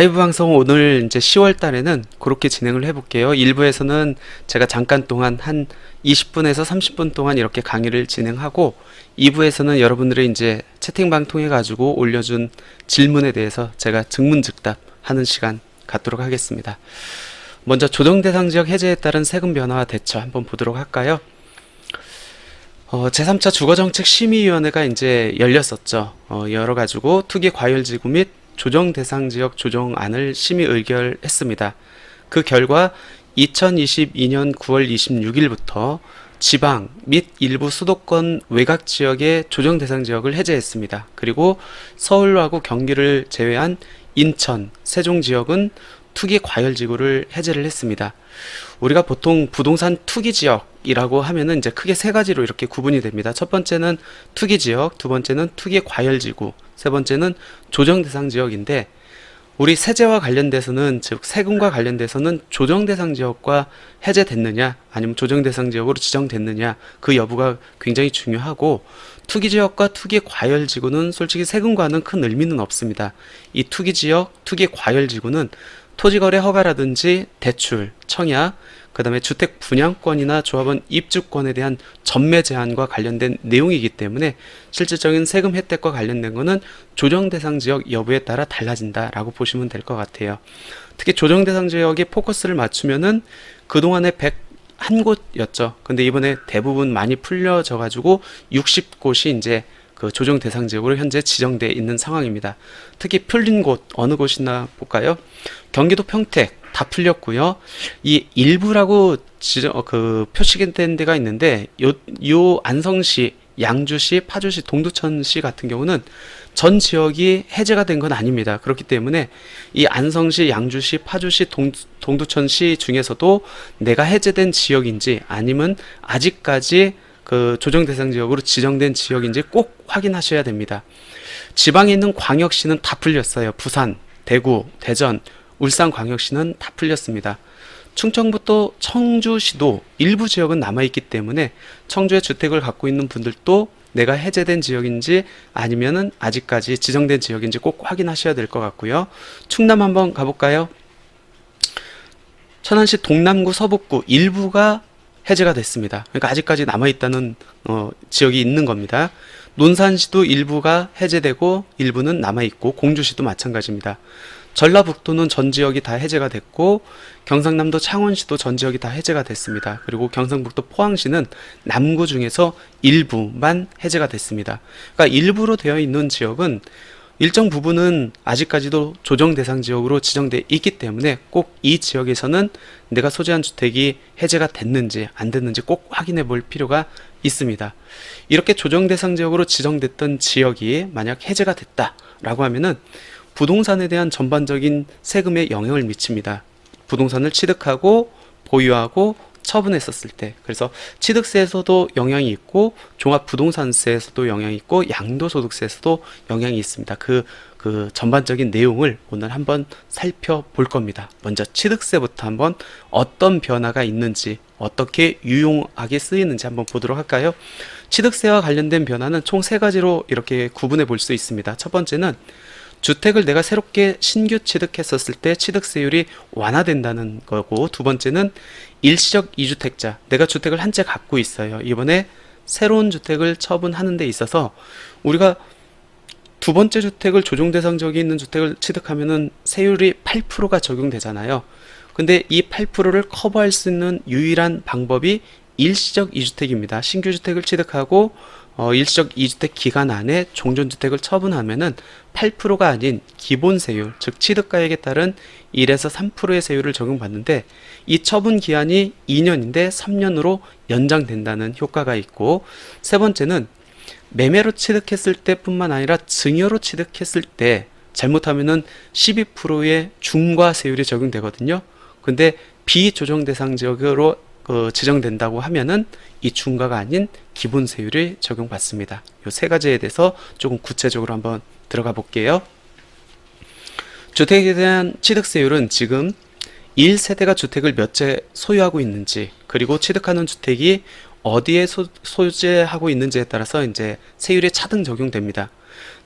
라이브 방송 오늘 이제 10월 달에는 그렇게 진행을 해볼게요. 1부에서는 제가 잠깐 동안 한 20분에서 30분 동안 이렇게 강의를 진행하고 2부에서는 여러분들이 이제 채팅방 통해 가지고 올려준 질문에 대해서 제가 증문즉답 하는 시간 갖도록 하겠습니다. 먼저 조정 대상 지역 해제에 따른 세금 변화와 대처 한번 보도록 할까요? 제3차 주거정책심의위원회가 이제 열렸었죠. 열어가지고 투기 과열지구 및 조정 대상 지역 조정안을 심의 의결했습니다. 그 결과 2022년 9월 26일부터 지방 및 일부 수도권 외곽 지역의 조정 대상 지역을 해제했습니다. 그리고 서울하고 경기를 제외한 인천, 세종 지역은 투기 과열지구를 해제를 했습니다. 우리가 보통 부동산 투기 지역이라고 하면은 이제 크게 세 가지로 이렇게 구분이 됩니다. 첫 번째는 투기 지역, 두 번째는 투기 과열지구, 세 번째는 조정 대상 지역인데, 우리 세제와 관련돼서는, 즉 세금과 관련돼서는 조정 대상 지역과 해제됐느냐 아니면 조정 대상 지역으로 지정됐느냐 그 여부가 굉장히 중요하고, 투기 지역과 투기 과열 지구는 솔직히 세금과는 큰 의미는 없습니다. 이 투기 지역, 투기 과열 지구는 토지거래 허가라든지 대출, 청약, 그 다음에 주택 분양권이나 조합원 입주권에 대한 전매 제한과 관련된 내용이기 때문에 실질적인 세금 혜택과 관련된 것은 조정 대상 지역 여부에 따라 달라진다라고 보시면 될 것 같아요. 특히 조정 대상 지역에 포커스를 맞추면은 그동안에 101곳이었죠. 근데 이번에 대부분 많이 풀려져 가지고 60곳이 이제 그 조정 대상 지역으로 현재 지정되어 있는 상황입니다. 특히 풀린 곳 어느 곳이나 볼까요? 경기도 평택 다 풀렸고요. 이 일부라고 표시된 데가 있는데 요 안성시, 양주시, 파주시, 동두천시 같은 경우는 전 지역이 해제가 된 건 아닙니다. 그렇기 때문에 이 안성시, 양주시, 파주시, 동두천시 중에서도 내가 해제된 지역인지 아니면 아직까지 그 조정 대상 지역으로 지정된 지역인지 꼭 확인하셔야 됩니다. 지방에 있는 광역시는 다 풀렸어요. 부산, 대구, 대전, 울산광역시는 다 풀렸습니다. 충청부터 청주시도 일부 지역은 남아있기 때문에 청주에 주택을 갖고 있는 분들도 내가 해제된 지역인지 아니면은 아직까지 지정된 지역인지 꼭 확인하셔야 될 것 같고요. 충남 한번 가볼까요? 천안시 동남구, 서북구 일부가 해제가 됐습니다. 그러니까 아직까지 남아있다는 지역이 있는 겁니다. 논산시도 일부가 해제되고 일부는 남아있고 공주시도 마찬가지입니다. 전라북도는 전 지역이 다 해제가 됐고 경상남도 창원시도 전 지역이 다 해제가 됐습니다. 그리고 경상북도 포항시는 남구 중에서 일부만 해제가 됐습니다. 그러니까 일부로 되어 있는 지역은 일정 부분은 아직까지도 조정 대상 지역으로 지정되어 있기 때문에 꼭 이 지역에서는 내가 소재한 주택이 해제가 됐는지 안 됐는지 꼭 확인해 볼 필요가 있습니다. 이렇게 조정 대상 지역으로 지정됐던 지역이 만약 해제가 됐다라고 하면은 부동산에 대한 전반적인 세금에 영향을 미칩니다. 부동산을 취득하고 보유하고 처분했었을 때, 그래서 취득세에서도 영향이 있고 종합부동산세에서도 영향이 있고 양도소득세에서도 영향이 있습니다. 그 전반적인 내용을 오늘 한번 살펴볼 겁니다. 먼저 취득세부터 한번 어떤 변화가 있는지, 어떻게 유용하게 쓰이는지 한번 보도록 할까요? 취득세와 관련된 변화는 총 3가지로 이렇게 구분해 볼 수 있습니다. 첫 번째는 주택을 내가 새롭게 신규 취득했었을 때 취득세율이 완화된다는 거고, 두 번째는 일시적 이주택자, 내가 주택을 한 채 갖고 있어요. 이번에 새로운 주택을 처분하는 데 있어서 우리가 두 번째 주택을 조정 대상 지역에 있는 주택을 취득하면은 세율이 8%가 적용되잖아요. 근데 이 8%를 커버할 수 있는 유일한 방법이 일시적 이주택입니다. 신규 주택을 취득하고 일시적 이주택 기간 안에 종전주택을 처분하면은 8%가 아닌 기본세율, 즉 취득가액에 따른 1에서 3%의 세율을 적용받는데, 이 처분 기한이 2년인데 3년으로 연장된다는 효과가 있고, 세 번째는 매매로 취득했을 때뿐만 아니라 증여로 취득했을 때 잘못하면은 12%의 중과세율이 적용되거든요. 근데 비조정 대상 지역으로 지정된다고 하면은 이 중과가 아닌 기본세율이 적용받습니다. 이 3가지에 대해서 조금 구체적으로 한번 들어가 볼게요. 주택에 대한 취득세율은 지금 1세대가 주택을 몇 채 소유하고 있는지, 그리고 취득하는 주택이 어디에 소재하고 있는지에 따라서 이제 세율이 차등 적용됩니다.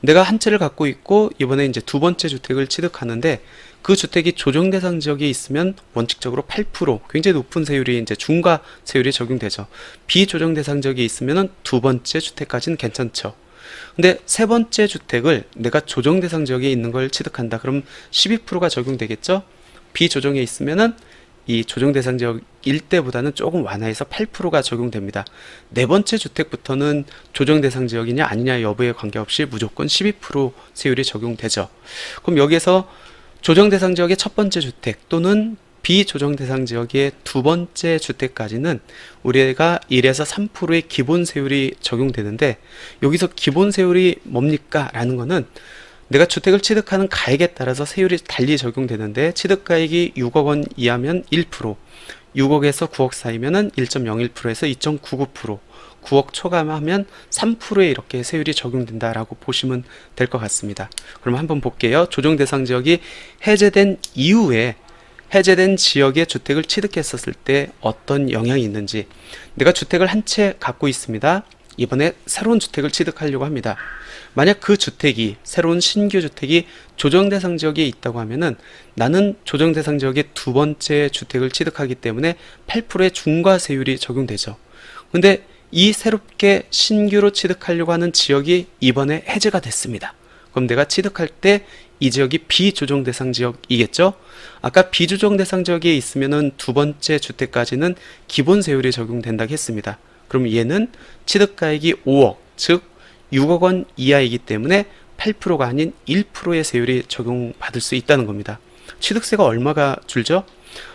내가 한 채를 갖고 있고 이번에 이제 두 번째 주택을 취득하는데 그 주택이 조정 대상 지역에 있으면 원칙적으로 8%, 굉장히 높은 세율이 이제 중과 세율이 적용되죠. 비조정 대상 지역에 있으면은 두 번째 주택까지는 괜찮죠. 근데 세 번째 주택을 내가 조정 대상 지역에 있는 걸 취득한다. 그럼 12%가 적용되겠죠? 비조정에 있으면은 이 조정 대상 지역일 때보다는 조금 완화해서 8%가 적용됩니다. 네 번째 주택부터는 조정 대상 지역이냐 아니냐 여부에 관계없이 무조건 12% 세율이 적용되죠. 그럼 여기에서 조정 대상 지역의 첫 번째 주택 또는 비조정 대상 지역의 두 번째 주택까지는 우리가 1에서 3%의 기본 세율이 적용되는데, 여기서 기본 세율이 뭡니까? 라는 거는 내가 주택을 취득하는 가액에 따라서 세율이 달리 적용되는데, 취득가액이 6억 원 이하면 1%, 6억에서 9억 사이면은 1.01%에서 2.99%, 9억 초과하면 3%에 이렇게 세율이 적용된다라고 보시면 될 것 같습니다. 그럼 한번 볼게요. 조정 대상 지역이 해제된 이후에 해제된 지역의 주택을 취득했었을 때 어떤 영향이 있는지. 내가 주택을 한 채 갖고 있습니다. 이번에 새로운 주택을 취득하려고 합니다. 만약 그 주택이, 새로운 신규 주택이 조정 대상 지역에 있다고 하면은 나는 조정 대상 지역의 두 번째 주택을 취득하기 때문에 8%의 중과세율이 적용되죠. 근데 이 새롭게 신규로 취득하려고 하는 지역이 이번에 해제가 됐습니다. 그럼 내가 취득할 때 이 지역이 비조정 대상 지역이겠죠? 아까 비조정 대상 지역에 있으면은 두 번째 주택까지는 기본 세율이 적용된다고 했습니다. 그럼 얘는 취득가액이 5억, 즉 6억 원 이하이기 때문에 8%가 아닌 1%의 세율이 적용받을 수 있다는 겁니다. 취득세가 얼마가 줄죠?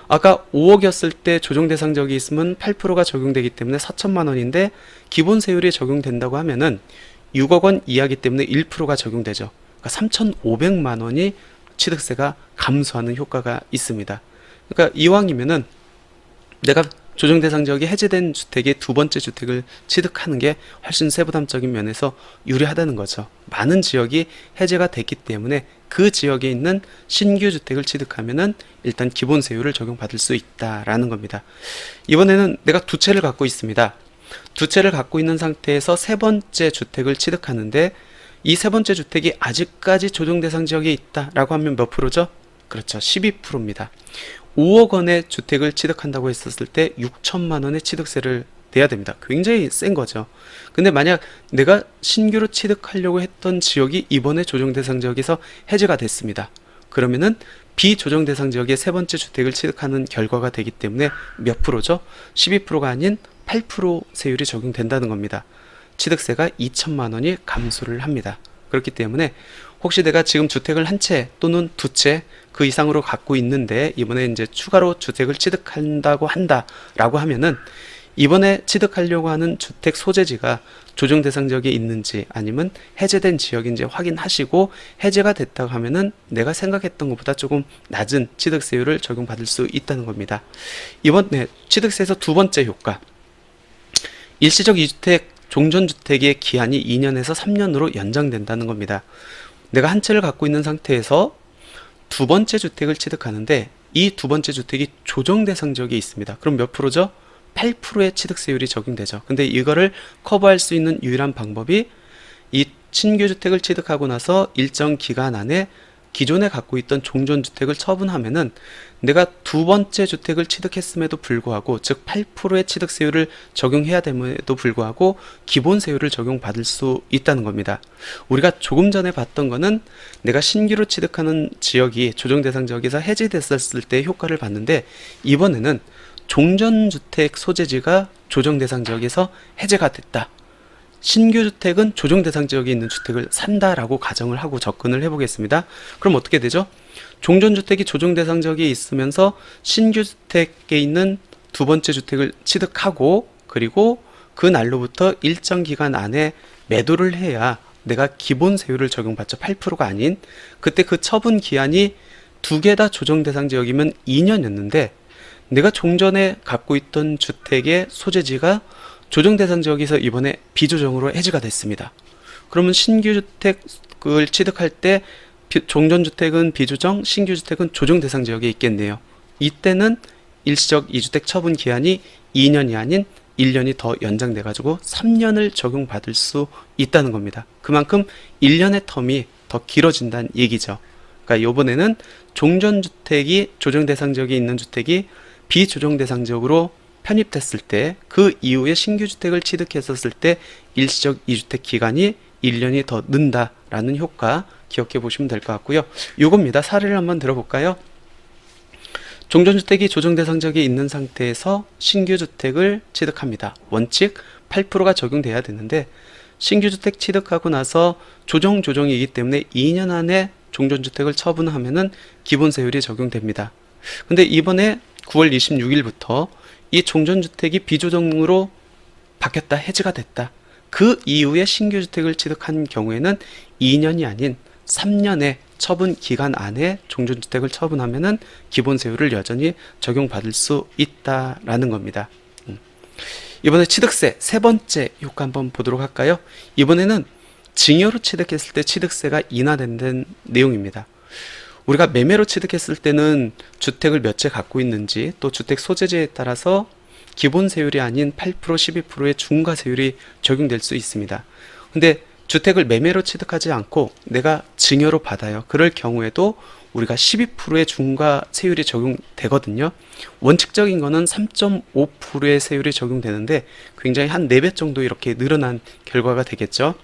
아까 5억이었을 때 조정 대상 지역이 있으면 8%가 적용되기 때문에 4천만 원인데 기본 세율이 적용된다고 하면은 6억 원 이하이기 때문에 1%가 적용되죠. 그러니까 3,500만 원이 취득세가 감소하는 효과가 있습니다. 그러니까 이왕이면은 내가 조정 대상 지역이 해제된 주택의 두 번째 주택을 취득하는 게 훨씬 세부담적인 면에서 유리하다는 거죠. 많은 지역이 해제가 됐기 때문에 그 지역에 있는 신규 주택을 취득하면은 일단 기본 세율을 적용받을 수 있다라는 겁니다. 이번에는 내가 두 채를 갖고 있습니다. 두 채를 갖고 있는 상태에서 세 번째 주택을 취득하는데, 이 세 번째 주택이 아직까지 조정 대상 지역에 있다라고 하면 몇 프로죠? 그렇죠. 12%입니다. 5억 원의 주택을 취득한다고 했었을 때 6천만 원의 취득세를 내야 됩니다. 굉장히 센 거죠. 근데 만약 내가 신규로 취득하려고 했던 지역이 이번에 조정 대상 지역에서 해제가 됐습니다. 그러면은 비조정 대상 지역의 세 번째 주택을 취득하는 결과가 되기 때문에 몇 프로죠? 12%가 아닌 8% 세율이 적용된다는 겁니다. 취득세가 2천만 원이 감소를 합니다. 그렇기 때문에 혹시 내가 지금 주택을 한 채 또는 두 채 그 이상으로 갖고 있는데 이번에 이제 추가로 주택을 취득한다고 한다라고 하면은, 이번에 취득하려고 하는 주택 소재지가 조정 대상 지역에 있는지 아니면 해제된 지역인지 확인하시고, 해제가 됐다고 하면은 내가 생각했던 것보다 조금 낮은 취득세율을 적용받을 수 있다는 겁니다. 이번에 취득세에서 두 번째 효과, 일시적 2주택 종전주택의 기한이 2년에서 3년으로 연장된다는 겁니다. 내가 한 채를 갖고 있는 상태에서 두 번째 주택을 취득하는데 이 두 번째 주택이 조정 대상 지역에 있습니다. 그럼 몇 프로죠? 8%의 취득세율이 적용되죠. 근데 이거를 커버할 수 있는 유일한 방법이, 이 신규 주택을 취득하고 나서 일정 기간 안에 기존에 갖고 있던 종전주택을 처분하면은 내가 두 번째 주택을 취득했음에도 불구하고, 즉 8%의 취득세율을 적용해야 됨에도 불구하고 기본 세율을 적용받을 수 있다는 겁니다. 우리가 조금 전에 봤던 거는 내가 신규로 취득하는 지역이 조정 대상 지역에서 해제됐었을 때 효과를 봤는데, 이번에는 종전주택 소재지가 조정 대상 지역에서 해제가 됐다. 신규 주택은 조정 대상 지역에 있는 주택을 산다라고 가정을 하고 접근을 해보겠습니다. 그럼 어떻게 되죠? 종전주택이 조정 대상 지역에 있으면서 신규 주택에 있는 두 번째 주택을 취득하고, 그리고 그 날로부터 일정 기간 안에 매도를 해야 내가 기본 세율을 적용받죠. 8%가 아닌. 그때 그 처분 기한이 두 개 다 조정 대상 지역이면 2년이었는데 내가 종전에 갖고 있던 주택의 소재지가 조정 대상 지역에서 이번에 비조정으로 해지가 됐습니다. 그러면 신규 주택을 취득할 때 종전주택은 비조정, 신규 주택은 조정 대상 지역에 있겠네요. 이때는 일시적 2주택 처분 기한이 2년이 아닌 1년이 더 연장돼 가지고 3년을 적용받을 수 있다는 겁니다. 그만큼 1년의 텀이 더 길어진다는 얘기죠. 그러니까 요번에는 종전주택이 조정 대상 지역에 있는 주택이 비조정 대상 지역으로 편입됐을 때 그 이후에 신규 주택을 취득했었을 때 일시적 이주택 기간이 1년이 더 는다라는 효과 기억해 보시면 될 것 같고요. 요겁니다. 사례를 한번 들어볼까요? 종전주택이 조정 대상 지역에 있는 상태에서 신규 주택을 취득합니다. 원칙 8%가 적용돼야 되는데 신규 주택 취득하고 나서 조정이기 때문에 2년 안에 종전주택을 처분하면은 기본 세율이 적용됩니다. 근데 이번에 9월 26일부터 이 종전주택이 비조정으로 바뀌었다, 해지가 됐다. 그 이후에 신규 주택을 취득한 경우에는 2년이 아닌 3년의 처분 기간 안에 종전주택을 처분하면은 기본 세율을 여전히 적용받을 수 있다라는 겁니다. 이번에 취득세 세 번째 효과 한번 보도록 할까요? 이번에는 증여로 취득했을 때 취득세가 인하된 내용입니다. 우리가 매매로 취득했을 때는 주택을 몇 채 갖고 있는지 또 주택 소재지에 따라서 기본 세율이 아닌 8%, 12%의 중과 세율이 적용될 수 있습니다. 근데 주택을 매매로 취득하지 않고 내가 증여로 받아요. 그럴 경우에도 우리가 12%의 중과 세율이 적용되거든요. 원칙적인 거는 3.5%의 세율이 적용되는데 굉장히 한 4배 정도 이렇게 늘어난 결과가 되겠죠.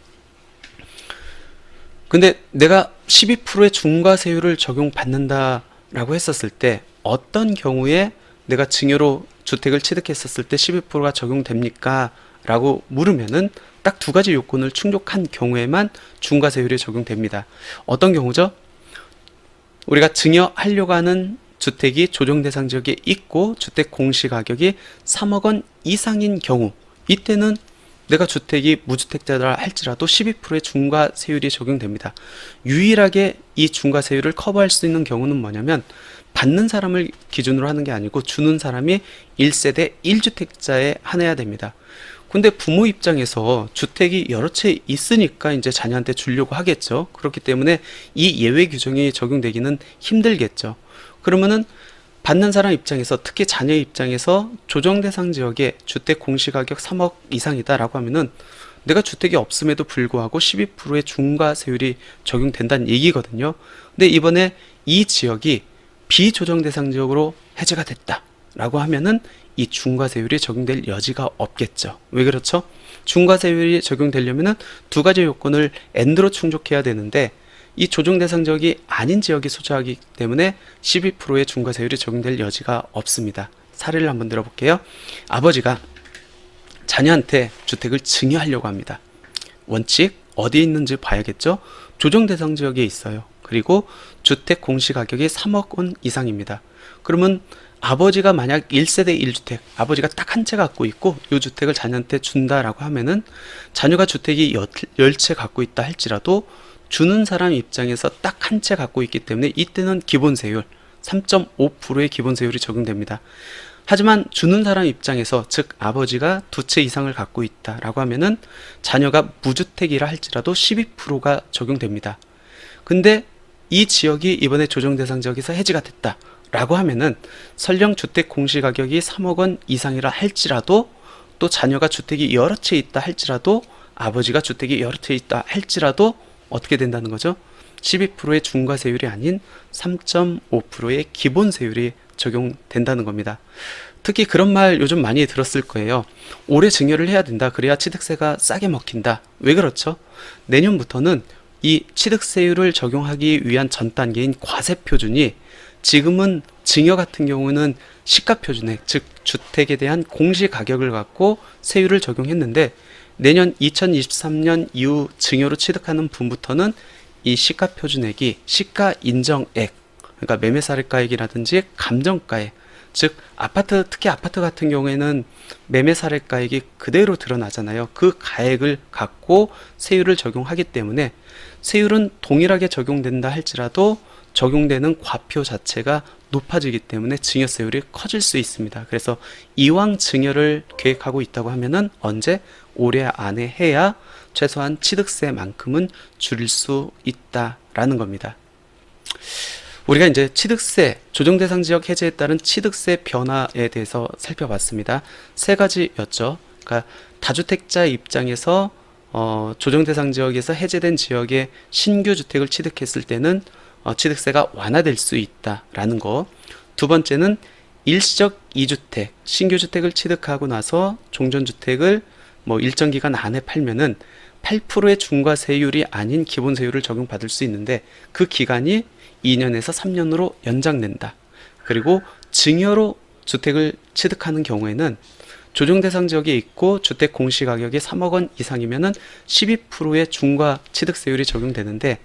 근데 내가 12%의 중과세율을 적용받는다라고 했었을 때 어떤 경우에 내가 증여로 주택을 취득했었을 때 12%가 적용됩니까? 라고 물으면은 딱 두 가지 요건을 충족한 경우에만 중과세율이 적용됩니다. 어떤 경우죠? 우리가 증여하려고 하는 주택이 조정대상 지역에 있고 주택 공시가격이 3억 원 이상인 경우, 이때는 내가 주택이 무주택자라 할지라도 12%의 중과세율이 적용됩니다. 유일하게 이 중과세율을 커버할 수 있는 경우는 뭐냐면 받는 사람을 기준으로 하는 게 아니고 주는 사람이 1세대 1주택자에 한해야 됩니다. 근데 부모 입장에서 주택이 여러 채 있으니까 이제 자녀한테 주려고 하겠죠. 그렇기 때문에 이 예외 규정이 적용되기는 힘들겠죠. 그러면은 받는 사람 입장에서, 특히 자녀 입장에서 조정 대상 지역에 주택 공시가격 3억 이상이다라고 하면은 내가 주택이 없음에도 불구하고 12%의 중과세율이 적용된다는 얘기거든요. 근데 이번에 이 지역이 비조정 대상 지역으로 해제가 됐다라고 하면은 이 중과세율이 적용될 여지가 없겠죠. 왜 그렇죠? 중과세율이 적용되려면은 두 가지 요건을 AND로 충족해야 되는데 이 조정 대상 지역이 아닌 지역이 소재하기 때문에 12%의 중과세율이 적용될 여지가 없습니다. 사례를 한번 들어볼게요. 아버지가 자녀한테 주택을 증여하려고 합니다. 원칙 어디에 있는지 봐야겠죠? 조정 대상 지역에 있어요. 그리고 주택 공시가격이 3억 원 이상입니다. 그러면 아버지가 만약 1세대 1주택, 아버지가 딱 한 채 갖고 있고 이 주택을 자녀한테 준다라고 하면은 자녀가 주택이 10채 갖고 있다 할지라도 주는 사람 입장에서 딱 한 채 갖고 있기 때문에 이때는 기본세율 3.5%의 기본세율이 적용됩니다. 하지만 주는 사람 입장에서, 즉 아버지가 2채 이상을 갖고 있다라고 하면은 자녀가 무주택이라 할지라도 12%가 적용됩니다. 근데 이 지역이 이번에 조정 대상 지역에서 해지가 됐다 라고 하면은 설령 주택 공시가격이 3억 원 이상이라 할지라도, 또 자녀가 주택이 여러 채 있다 할지라도, 아버지가 주택이 여러 채 있다 할지라도 어떻게 된다는 거죠? 12%의 중과세율이 아닌 3.5%의 기본세율이 적용된다는 겁니다. 특히 그런 말 요즘 많이 들었을 거예요. 올해 증여를 해야 된다. 그래야 취득세가 싸게 먹힌다. 왜 그렇죠? 내년부터는 이 취득세율을 적용하기 위한 전 단계인 과세표준이, 지금은 증여 같은 경우는 시가표준액, 즉 주택에 대한 공시가격을 갖고 세율을 적용했는데 내년 2023년 이후 증여로 취득하는 분부터는 이 시가표준액이 시가인정액, 그러니까 매매사례가액이라든지 감정가액, 즉 아파트, 특히 아파트 같은 경우에는 매매사례가액이 그대로 드러나잖아요. 그 가액을 갖고 세율을 적용하기 때문에 세율은 동일하게 적용된다 할지라도 적용되는 과표 자체가 높아지기 때문에 증여세율이 커질 수 있습니다. 그래서 이왕 증여를 계획하고 있다고 하면은 언제? 올해 안에 해야 최소한 취득세만큼은 줄일 수 있다라는 겁니다. 우리가 이제 취득세, 조정대상 지역 해제에 따른 취득세 변화에 대해서 살펴봤습니다. 세 가지였죠. 그러니까 다주택자 입장에서 조정대상 지역에서 해제된 지역에 신규 주택을 취득했을 때는 취득세가 완화될 수 있다라는 거. 두 번째는 일시적 2주택, 신규 주택을 취득하고 나서 종전주택을 뭐 일정 기간 안에 팔면은 8%의 중과세율이 아닌 기본세율을 적용받을 수 있는데 그 기간이 2년에서 3년으로 연장된다. 그리고 증여로 주택을 취득하는 경우에는 조정 대상 지역에 있고 주택 공시가격이 3억 원 이상이면은 12%의 중과 취득세율이 적용되는데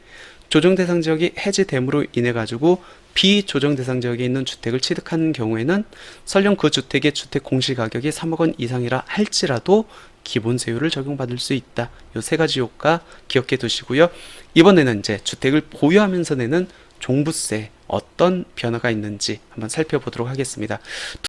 조정 대상 지역이 해지됨으로 인해 가지고 비조정 대상 지역에 있는 주택을 취득하는 경우에는 설령 그 주택의 주택 공시가격이 3억 원 이상이라 할지라도 기본세율을 적용받을 수 있다. 이 세 가지 효과 기억해 두시고요. 이번에는 이제 주택을 보유하면서 내는 종부세 어떤 변화가 있는지 한번 살펴보도록 하겠습니다.